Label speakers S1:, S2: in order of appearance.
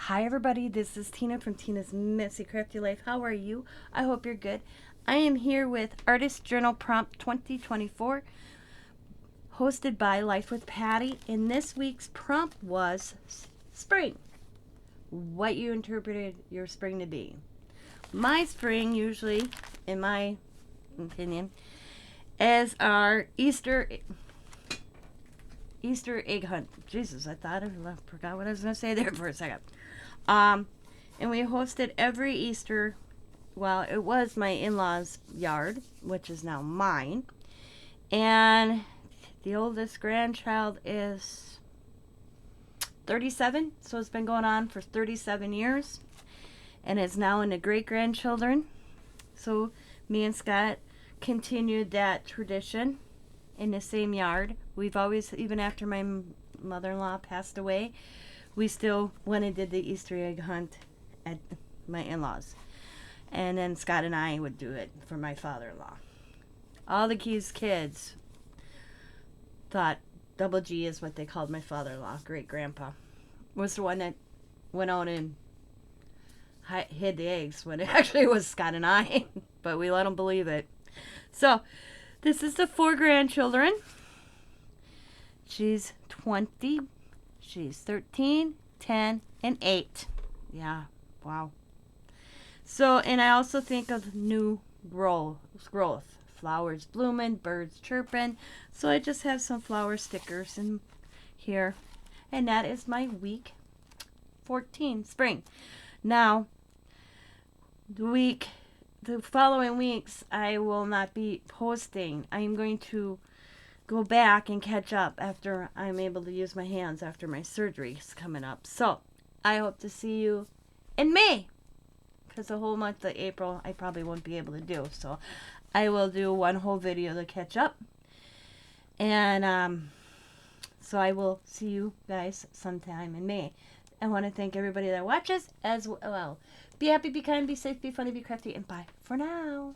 S1: Hi everybody, this is Tina from Tina's Messy Crafty Life. How are you? I hope you're good. I am here with Artist Journal Prompt 2024, hosted by Life with Patti, and this week's prompt was spring. What you interpreted your spring to be. My spring, usually, in my opinion, is our Easter egg hunt. Jesus, I forgot what I was going to say there for a second. And we hosted every Easter. Well, it was my in-laws' yard, which is now mine. And the oldest grandchild is 37, so it's been going on for 37 years. And is now in the great-grandchildren. So me and Scott continued that tradition in the same yard. We've always, even after my mother-in-law passed away, we still went and did the Easter egg hunt at my in-laws. And then Scott and I would do it for my father-in-law. All the kids thought Double G is what they called my father-in-law, great-grandpa, was the one that went out and hid the eggs when it actually was Scott and I. But we let them believe it. So, this is the 4 grandchildren. She's 20. She's 13, 10, and 8. Yeah, wow. So, and I also think of new growth. Flowers blooming, birds chirping. So I just have some flower stickers in here. And that is my week 14, spring. Now, the following weeks, I will not be posting. I am going to go back and catch up after I'm able to use my hands after my surgery is coming up. So, I hope to see you in May. Because the whole month of April, I probably won't be able to do. So, I will do one whole video to catch up. And, so I will see you guys sometime in May. I want to thank everybody that watches as well. Be happy, be kind, be safe, be funny, be crafty, and bye for now.